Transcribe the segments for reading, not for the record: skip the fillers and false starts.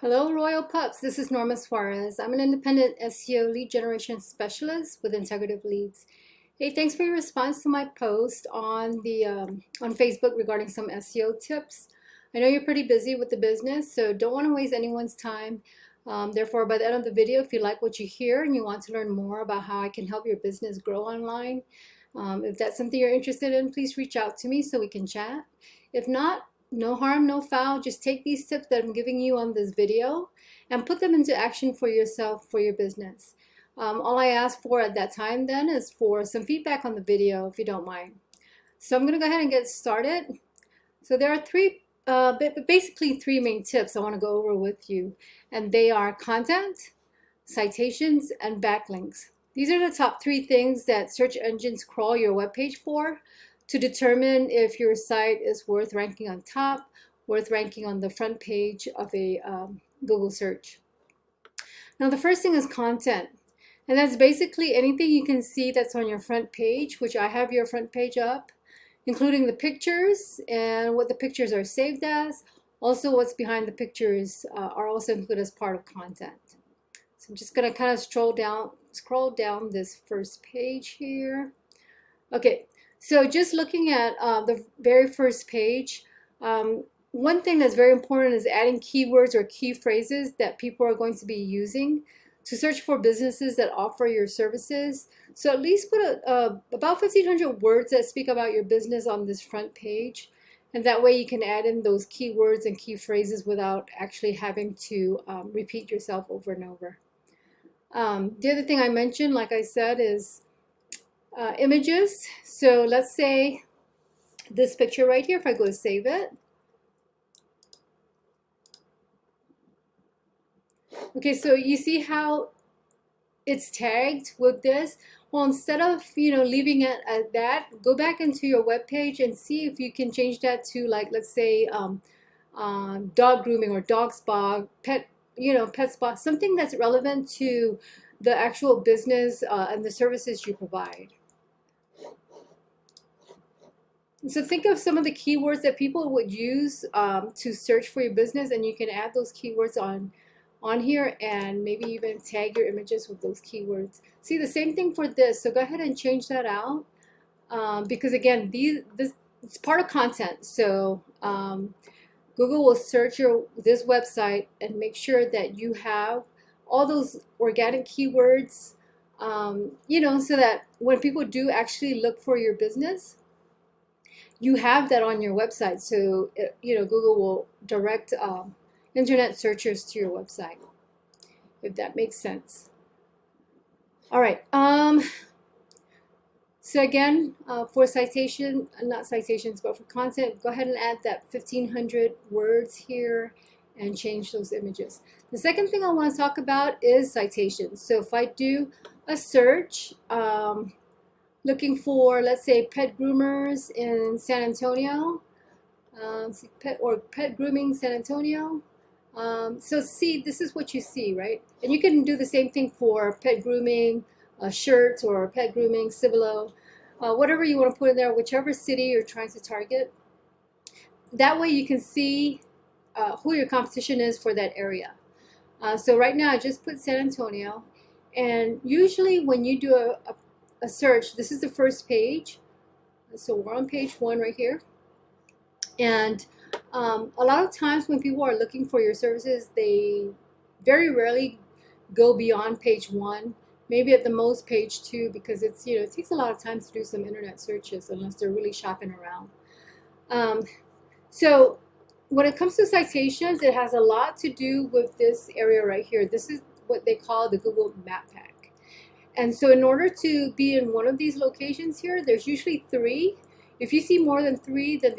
Hello, Royal Pups. This is Norma Suarez. I'm an independent SEO lead generation specialist with Integrative Leads. Hey, thanks for your response to my post on on Facebook regarding some SEO tips. I know you're pretty busy with the business, so don't want to waste anyone's time. Therefore, by the end of the video, if you like what you hear and you want to learn more about how I can help your business grow online, if that's something you're interested in, please reach out to me so we can chat. If not, no harm, no foul. Just take these tips that I'm giving you on this video and put them into action for yourself, for your business. All I ask for at that time then is for some feedback on the video, if you don't mind. So I'm going to go ahead and get started. So there are basically three main tips I want to go over with you, and they are content, citations, and backlinks. These are the top three things that search engines crawl your webpage for to determine if your site is worth ranking on top, worth ranking on the front page of a Google search. Now, the first thing is content. And that's basically anything you can see that's on your front page, which I have your front page up, including the pictures and what the pictures are saved as. Also, what's behind the pictures are also included as part of content. So I'm just going to kind of scroll down this first page here. Okay, so just looking at the very first page, one thing that's very important is adding keywords or key phrases that people are going to be using to search for businesses that offer your services. So at least put about 1,500 words that speak about your business on this front page. And that way you can add in those keywords and key phrases without actually having to repeat yourself over and over. The other thing I mentioned, like I said, is images. So let's say this picture right here, if I go to save it. Okay, so you see how it's tagged with this? Well, instead of leaving it at that, go back into your web page and see if you can change that to, like, let's say dog grooming or dog spa, pet spa, something that's relevant to the actual business and the services you provide. So think of some of the keywords that people would use to search for your business, and you can add those keywords on here and maybe even tag your images with those keywords. See, the same thing for this. So go ahead and change that out because again, it's part of content. So Google will search this website and make sure that you have all those organic keywords, so that when people do actually look for your business, you have that on your website. So Google will direct internet searchers to your website, if that makes sense. All right. So again, for not citations, but for content, go ahead and add that 1,500 words here and change those images. The second thing I want to talk about is citations. So if I do a search looking for, let's say, pet groomers in San Antonio, pet grooming San Antonio. So see, this is what you see, right? And you can do the same thing for pet grooming shirts or pet grooming Cibolo, whatever you want to put in there, whichever city you're trying to target. That way you can see who your competition is for that area. So right now I just put San Antonio, and usually when you do a search, this is the first page. So we're on page 1 right here. And a lot of times when people are looking for your services, they very rarely go beyond page 1, maybe at the most page 2, because it's it takes a lot of time to do some internet searches unless they're really shopping around. So when it comes to citations, it has a lot to do with this area right here. This is what they call the Google Map Pack. And so in order to be in one of these locations here, there's usually 3. If you see more than 3, then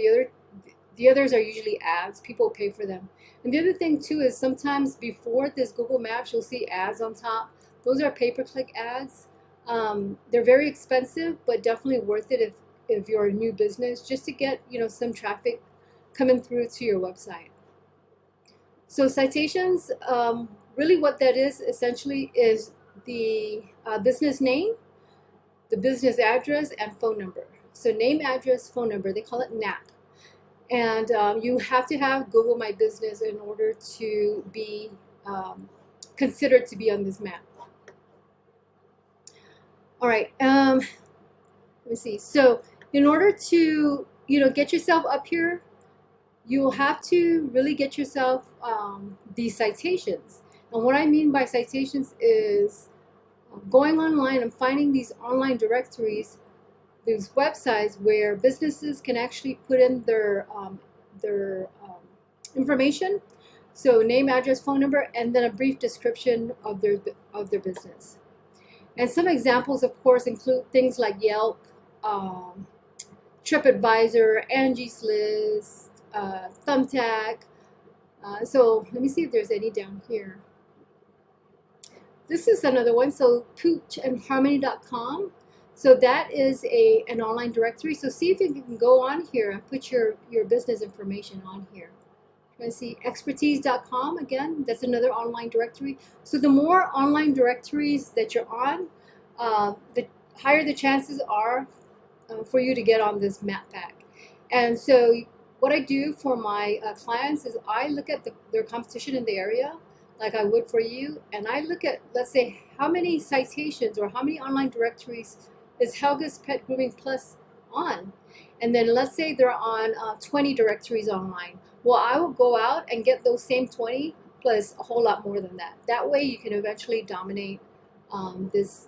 the others are usually ads. People pay for them. And the other thing too is sometimes before this Google Maps, you'll see ads on top. Those are pay-per-click ads. They're very expensive, but definitely worth it if you're a new business, just to get some traffic coming through to your website. So citations, really what that is essentially is the business name, the business address, and phone number. So name, address, phone number, they call it NAP. And you have to have Google My Business in order to be considered to be on this map. All right, let me see. So in order to get yourself up here, you'll have to really get yourself these citations. And what I mean by citations is going online and finding these online directories, these websites where businesses can actually put in their information, so name, address, phone number, and then a brief description of their business. And some examples, of course, include things like Yelp, TripAdvisor, Angie's List, Thumbtack. So let me see if there's any down here. This is another one. So poochandharmony.com. So that is an online directory. So see if you can go on here and put your business information on here. Let's see, expertise.com, again, that's another online directory. So the more online directories that you're on, the higher the chances are for you to get on this map pack. And so what I do for my clients is I look at their competition in the area, like I would for you, and I look at, let's say, how many citations or how many online directories is Helga's Pet Grooming Plus on. And then let's say they're on 20 directories online. Well, I will go out and get those same 20 plus a whole lot more than that. That way you can eventually dominate this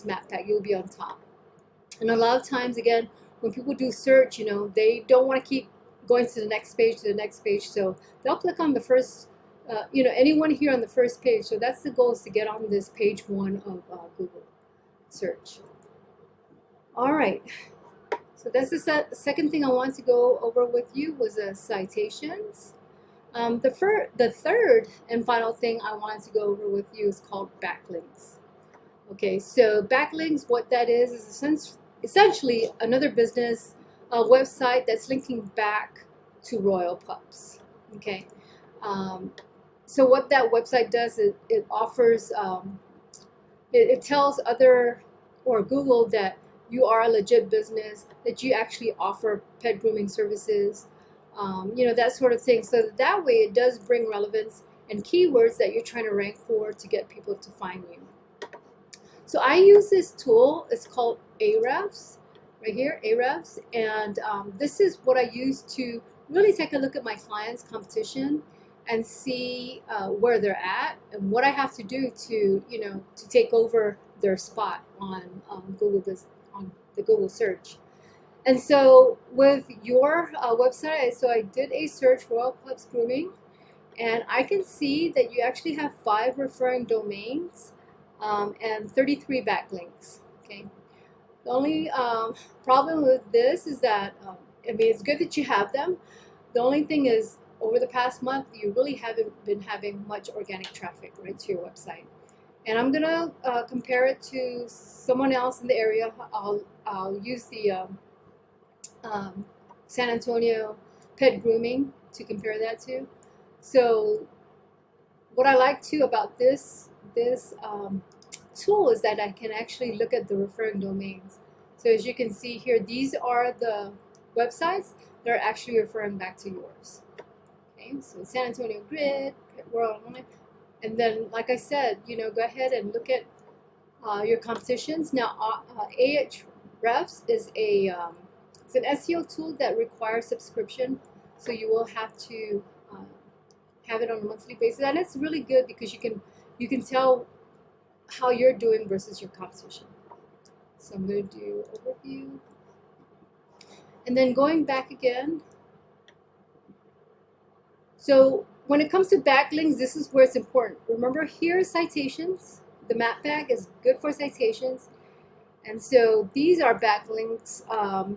map pack. You'll be on top. And a lot of times, again, when people do search, they don't want to keep going to the next page, so they'll click on the first, anyone here on the first page. So that's the goal, is to get on this page 1 of Google search. All right. So that's the second thing I want to go over with you was citations. The third and final thing I wanted to go over with you is called backlinks. Okay, so backlinks, what that is essentially another business website that's linking back to Royal Pups. Okay, so what that website does is it offers, it tells other or Google that you are a legit business, that you actually offer pet grooming services, that sort of thing. So that way it does bring relevance and keywords that you're trying to rank for to get people to find you. So I use this tool. It's called Ahrefs, right here, Ahrefs. And this is what I use to really take a look at my clients' competition and see where they're at and what I have to do to take over their spot on Google Business, on the Google search. And so with your website, so I did a search for Royal Pups Grooming, and I can see that you actually have 5 referring domains and 33 backlinks. Okay. The only problem with this is that, it's good that you have them. The only thing is, over the past month, you really haven't been having much organic traffic right to your website. And I'm gonna compare it to someone else in the area. I'll use the San Antonio Pet Grooming to compare that to. So what I like too about this tool is that I can actually look at the referring domains. So as you can see here, these are the websites that are actually referring back to yours. Okay, so San Antonio Grid, Pet World Online. And then, like I said, go ahead and look at your competitions. Now, Ahrefs is it's an SEO tool that requires subscription, so you will have to have it on a monthly basis, and it's really good because you can tell how you're doing versus your competition. So I'm going to do overview, and then going back again. So when it comes to backlinks, this is where it's important. Remember, here are citations. The map pack is good for citations. And so these are backlinks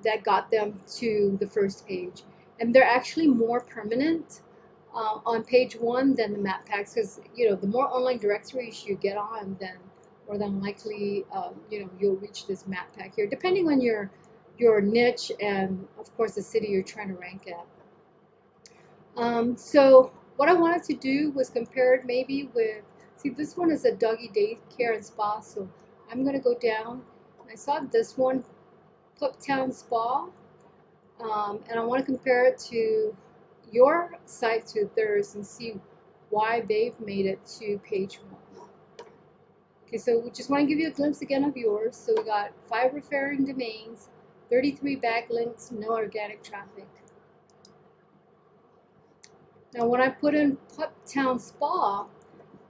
that got them to the first page. And they're actually more permanent on page 1 than the map packs, because the more online directories you get on, then more than likely you'll reach this map pack here, depending on your niche and of course the city you're trying to rank at. So what I wanted to do was compare it maybe with, see, this one is a doggy daycare and spa, so I'm going to go down. I saw this one, Puptown Spa. and I want to compare it to your site to theirs and see why they've made it to page 1. Okay, so we just want to give you a glimpse again of yours. So we got 5 referring domains, 33 backlinks, no organic traffic. Now when I put in Puptown Spa,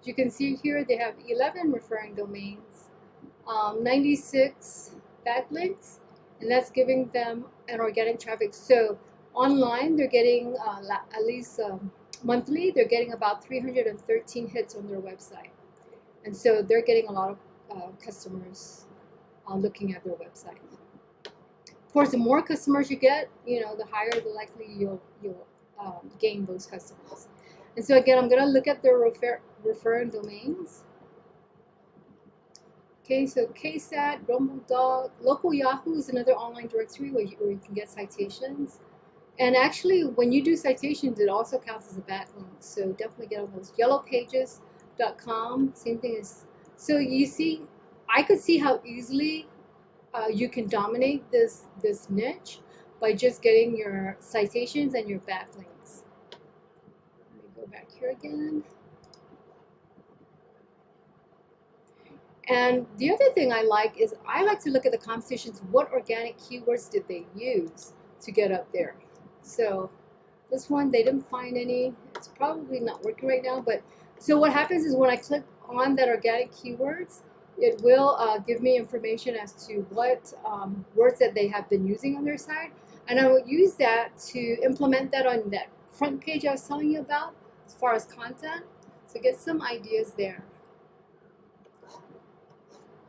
you can see here they have 11 referring domains, 96 backlinks, and that's giving them an organic traffic. So online they're getting at least monthly, they're getting about 313 hits on their website. And so they're getting a lot of customers looking at their website. Of course, the more customers you get, the higher the likely you'll gain those customers. And so again, I'm going to look at their referring domains. Okay, so KSAT, Grumble Dog, Local Yahoo is another online directory where you can get citations. And actually, when you do citations, it also counts as a backlink. So definitely get on those. Yellowpages.com, same thing as. So you see, I could see how easily you can dominate this niche by just getting your citations and your backlinks. Let me go back here again. And the other thing I like is I like to look at the competitions. What organic keywords did they use to get up there? So this one, they didn't find any. It's probably not working right now. But so what happens is when I click on that organic keywords, it will give me information as to what words that they have been using on their site. And I will use that to implement that on that front page I was telling you about as far as content. So get some ideas there.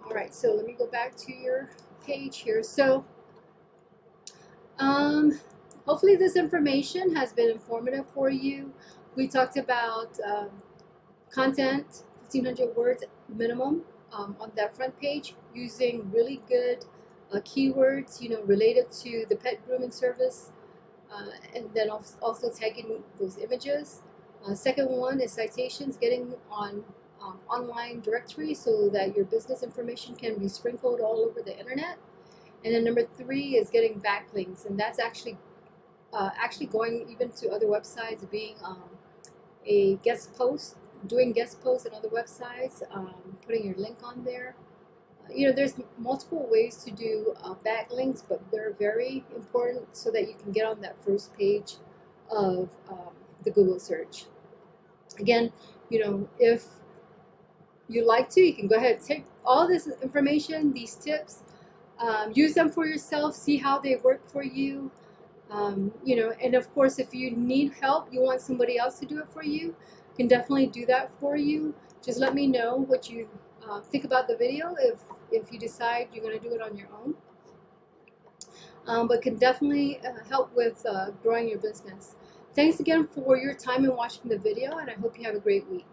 All right, so let me go back to your page here. So hopefully this information has been informative for you. We talked about content, 1,500 words minimum on that front page, using really good keywords, related to the pet grooming service, and then also tagging those images. Second one is citations, getting on online directory so that your business information can be sprinkled all over the internet. And then number 3 is getting backlinks, and that's actually going even to other websites, being a guest post, doing guest posts on other websites, putting your link on there. There's multiple ways to do backlinks, but they're very important so that you can get on that first page of the Google search. Again, if you like to, you can go ahead and take all this information, these tips, use them for yourself, see how they work for you. And of course, if you need help, you want somebody else to do it for you, can definitely do that for you. Just let me know what you think about the video if you decide you're going to do it on your own. But can definitely help with growing your business. Thanks again for your time and watching the video, and I hope you have a great week.